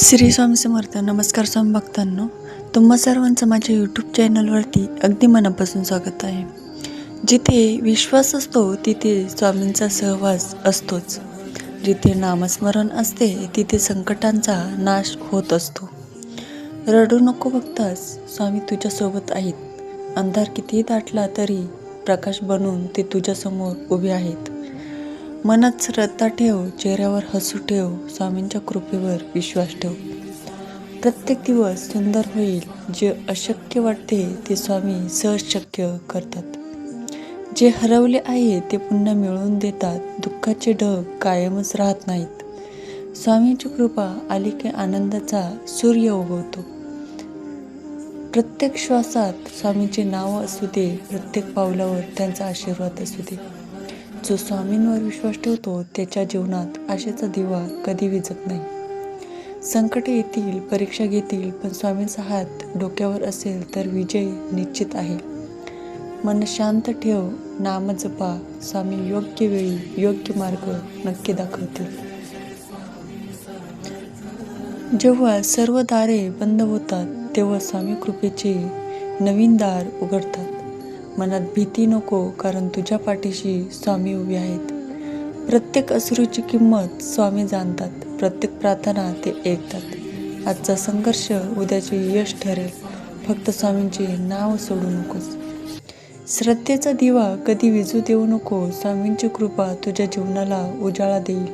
श्री स्वामी समर्थ. नमस्कार स्वामी भक्तांनो, तुम्हा सर्वांचं माझ्या यूट्यूब चॅनलवरती अगदी मनापासून स्वागत आहे. जिथे विश्वास असतो तिथे स्वामींचा सहवास असतोच. जिथे नामस्मरण असते तिथे संकटांचा नाश होत असतो. रडू नको भक्तास, स्वामी तुझ्यासोबत आहेत. अंधार कितीही दाटला तरी प्रकाश बनून ते तुझ्यासमोर उभे आहेत. मनात श्रद्धा ठेव, चेहऱ्यावर हसू ठेव, स्वामींच्या कृपेवर विश्वास ठेव. प्रत्येक दिवस सुंदर होईल. जे अशक्य वाटते ते स्वामी सहज शक्य करतात. जे हरवले आहे ते पुन्हा मिळवून देतात. दुःखाचे ढग कायमच राहत नाहीत. स्वामींची कृपा आली की आनंदाचा सूर्य उगवतो. प्रत्येक श्वासात स्वामींचे नाव असू दे, प्रत्येक पावलावर त्यांचा आशीर्वाद असू दे. जो स्वामींवर विश्वास ठेवतो त्याच्या जीवनात आशेचा दिवा कधी विझत नाही. संकटे येतील, परीक्षा घेतील, पण स्वामींचा हात डोक्यावर असेल तर विजय निश्चित आहे. मन शांत ठेव, नाम जपा, स्वामी योग्य वेळी योग्य मार्ग नक्की दाखवतील. जेव्हा सर्व दारे बंद होतात तेव्हा स्वामी कृपेचे नवीन दार उघडतात. मनात भीती नको, कारण तुझ्या पाठीशी स्वामी उभे आहेत. प्रत्येक अश्रूची किंमत स्वामी जाणतात. प्रत्येक प्रार्थना ते ऐकतात. आजचा संघर्ष उद्याचे यश ठरेल. फक्त स्वामींचे नाव सोडू नकोस. श्रद्धेचा दिवा कधी विझू देऊ नको. स्वामींची कृपा तुझ्या जीवनाला उजाळा देईल.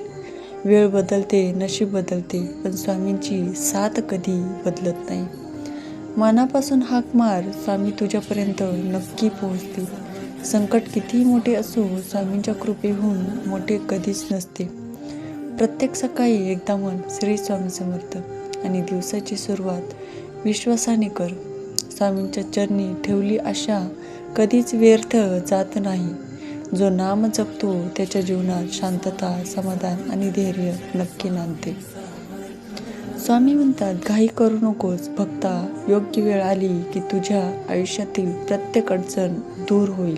वेळ बदलते, नशीब बदलते, पण स्वामींची साथ कधी बदलत नाही. मनापासून हाक मार, स्वामी तुझ्यापर्यंत नक्की पोहोचतील. संकट कितीही मोठे असो, स्वामींच्या कृपेहून मोठे कधीच नसते. प्रत्येक सकाळी एकदा म्हण, श्री स्वामी समर्थ, आणि दिवसाची सुरुवात विश्वासाने कर. स्वामींच्या चरणी ठेवली आशा कधीच व्यर्थ जात नाही. जो नाम जपतो त्याच्या जीवनात शांतता, समाधान आणि धैर्य नक्की नांदते. स्वामी म्हणतात, घाई करू नकोस भक्ता. योग्य वेळ आली की तुझ्या आयुष्यातील प्रत्येक अडचण दूर होईल.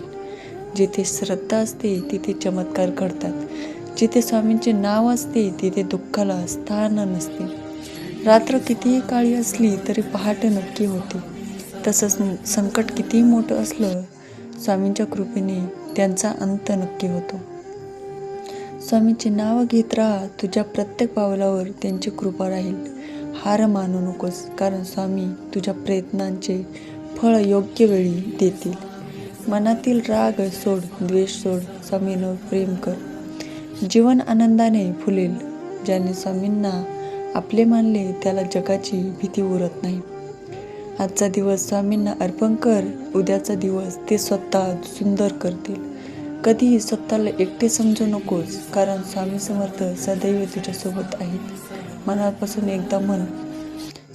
जिथे श्रद्धा असते तिथे चमत्कार घडतात. जिथे स्वामींचे नाव असते तिथे दुःखाला स्थान नसते. रात्र कितीही काळी असली तरी पहाटे नक्की होते. तसंच संकट कितीही मोठं असलं, स्वामींच्या कृपेने त्यांचा अंत नक्की होतो. स्वामींचे नाव घेत राहा. तुझ्या प्रत्येक पावलावर त्यांची कृपा राहील. हार मानू नकोस, कारण स्वामी तुझ्या प्रयत्नांचे फळ योग्य वेळी देतील. मनातील राग सोड, द्वेष सोड, स्वामींवर प्रेम कर. जीवन आनंदाने फुलेल. ज्याने स्वामींना आपले मानले त्याला जगाची भीती उरत नाही. आजचा दिवस स्वामींना अर्पण कर. उद्याचा दिवस ते स्वतः सुंदर करतील. कधीही स्वतःला एकटे समजू नकोस, कारण स्वामी समर्थ सदैव तुझ्यासोबत आहेत. मनापासून एकदा म्हण,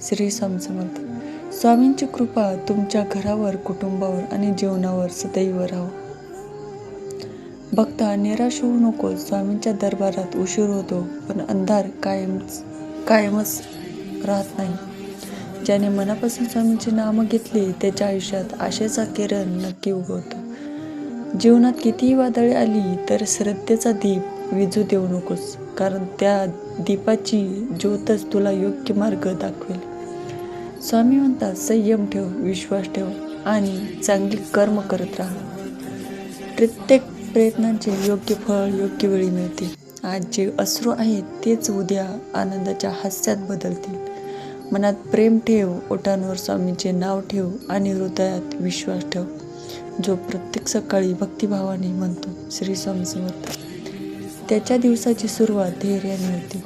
श्री स्वामी समर्थ. स्वामींची कृपा तुमच्या घरावर, कुटुंबावर आणि जीवनावर सदैव राहो. भक्ता, निराश होऊ नकोस. स्वामींच्या दरबारात उशीर होतो, पण अंधार कायमच राहत नाही. ज्याने मनापासून स्वामींचे नाम घेतले त्याच्या आयुष्यात आशेचा किरण नक्की उगवतो. जीवनात कितीही वादळे आली तर श्रद्धेचा दीप विझू देऊ नकोस, कारण त्या दीपाची ज्योतच तुला योग्य मार्ग दाखवेल. स्वामी म्हणतात, संयम ठेव, विश्वास ठेव आणि चांगली कर्म करत राहा. प्रत्येक प्रयत्नांचे योग्य फळ योग्य वेळी मिळते. आज जे अश्रू आहेत तेच उद्या आनंदाच्या हास्यात बदलतील. मनात प्रेम ठेव, ओठांवर स्वामींचे नाव ठेव आणि हृदयात विश्वास ठेव. जो प्रत्येक सकाळी भक्तिभावाने म्हणतो, श्री स्वामी समर्थ, त्याच्या दिवसाची सुरुवात धैर्याने होते.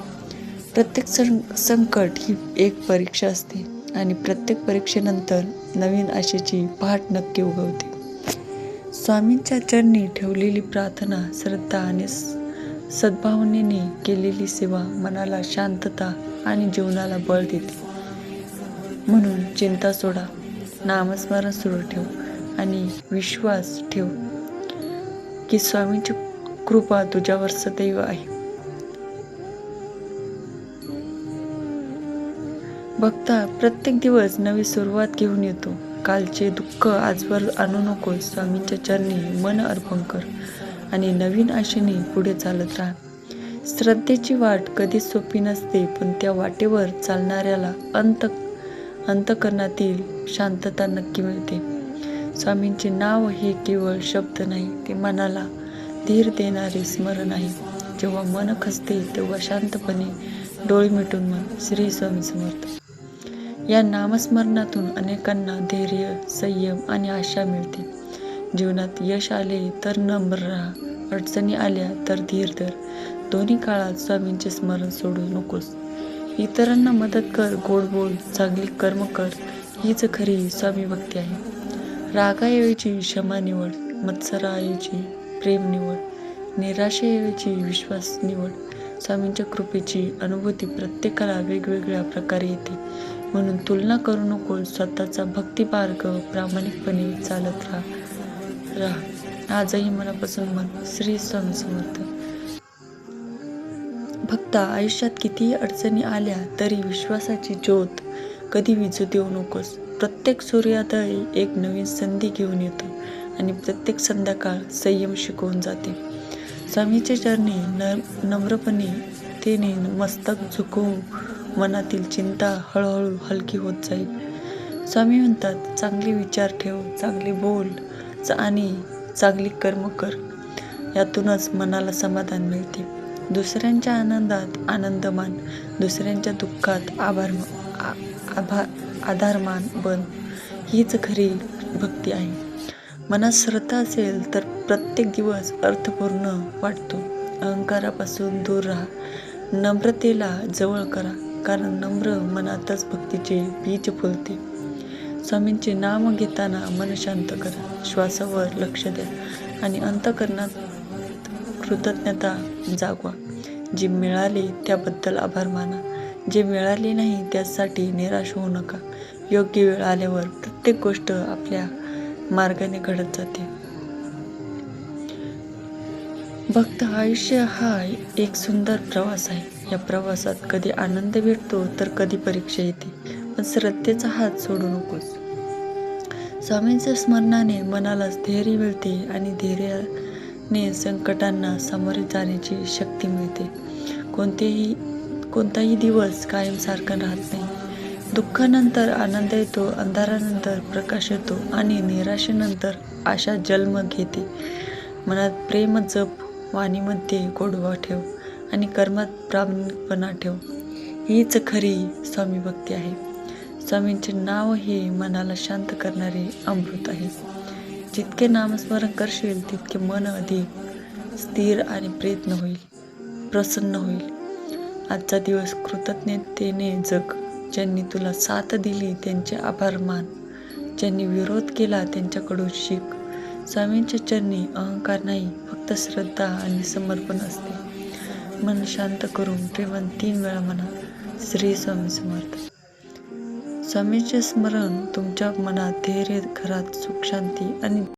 प्रत्येक संकट ही एक परीक्षा असते आणि प्रत्येक परीक्षेनंतर नवीन आशेची पहाट नक्की उगवते. स्वामींच्या चरणी ठेवलेली प्रार्थना, श्रद्धा आणि सद्भावनेने केलेली सेवा मनाला शांतता आणि जीवनाला बळ देते. म्हणून चिंता सोडा, नामस्मरण सुरू ठेव आणि विश्वास ठेव की स्वामींची कृपा तुझ्यावर सदैव आहे. भक्ता, प्रत्येक दिवस नवी सुरुवात घेऊन येतो. कालचे दुःख आजवर आणू नकोस. स्वामींच्या चरणी मन अर्पण कर आणि नवीन आशेने पुढे चालत राहा. श्रद्धेची वाट कधीच सोपी नसते, पण त्या वाटेवर चालणाऱ्याला अंतःकरणातील शांतता नक्की मिळते. स्वामींचे नाव हे केवळ शब्द नाही, ते मनाला धीर देणारे स्मरण आहे. जेव्हा मन खचते तेव्हा शांतपणे डोळे मिटून म्हण, श्री स्वामी समर्थ. या नामस्मरणातून अनेकांना धैर्य, संयम आणि आशा मिळते. जीवनात यश आले तर नम्र राहा, अडचणी आल्या तर धीर धर. दोन्ही काळात स्वामींचे स्मरण सोडू नकोस. इतरांना मदत कर, गोड बोल, चांगली कर्म कर. हीच खरी स्वामी भक्ती आहे. रागाऐवजी क्षमा निवड, मत्सराऐवजी प्रेम निवड, निराशेऐवजी विश्वास निवड. स्वामींच्या कृपेची अनुभूती प्रत्येकाला वेगवेगळ्या प्रकारे येते, म्हणून तुलना करू नको. स्वतःचा भक्ती मार्ग प्रामाणिकपणे चालत राहा. आजही मनापासून म्हण, श्री स्वामी समर्थ. भक्ता, आयुष्यात कितीही अडचणी आल्या तरी विश्वासाची ज्योत कधी विझू देऊ नकोस. प्रत्येक सूर्योदय एक नवीन संधी घेऊन येतो आणि प्रत्येक संध्याकाळ संयम शिकवून जाते. स्वामीच्या चरणी नम्रपणे तेने मस्तक झुकवू. मनातील चिंता हळूहळू हलकी होत जाईल. स्वामी म्हणतात, चांगले विचार ठेव, चांगले बोल आणि चांगली कर्म कर. यातूनच मनाला समाधान मिळते. दुसऱ्यांच्या आनंदात आनंद मान, दुसऱ्यांच्या दुःखात आधारमान बन. हीच खरी भक्ती आहे. मनात श्रद्धा असेल तर प्रत्येक दिवस अर्थपूर्ण वाटतो. अहंकारापासून दूर राहा, नम्रतेला जवळ करा, कारण नम्र मनातच भक्तीचे बीज फुलते. स्वामींचे नाम घेताना मन शांत करा, श्वासावर लक्ष द्या आणि अंतःकरणात कृतज्ञता जागवा. जे मिळाले त्याबद्दल आभार माना, जे मिळाले नाही त्यासाठी निराश होऊ नका. योग्य वेळ आल्यावर प्रत्येक गोष्ट आपल्या मार्गाने घडत जाते. भक्त आयुष्य हा एक सुंदर प्रवास आहे. या प्रवासात कधी आनंद भेटतो तर कधी परीक्षा येते, पण श्रद्धेचा हात सोडू नकोस. स्वामींच्या स्मरणाने मनाला धैर्य मिळते आणि धैर्याने संकटांना सामोरे जाण्याची शक्ती मिळते. कोणताही दिवस कायम सारखा राहत नाही. दुःखानंतर आनंद येतो, अंधारानंतर प्रकाश येतो आणि निराशेनंतर आशा जन्म घेते. मनात प्रेम जप, वाणीमध्ये गोडवा ठेव आणि कर्मात प्रामाणिकपणा ठेव. हीच खरी स्वामी भक्ती आहे. स्वामींचे नाव हे मनाला शांत करणारे अमृत आहे. जितके नामस्मरण करशील तितके मन अधिक स्थिर आणि प्रसन्न होईल. आजचा दिवस कृतज्ञतेने जग. ज्यांनी तुला साथ दिली त्यांचे आभार मान, ज्यांनी विरोध केला त्यांच्याकडून शिक. स्वामींच्या चरणी अहंकार नाही, फक्त श्रद्धा आणि समर्पण असते. मन शांत करून प्रेमाने 3 वेळा म्हणा, श्री स्वामी समर्थ. स्वामींचे स्मरण तुमच्या मनात धैर्य, घरात सुख, शांती आणि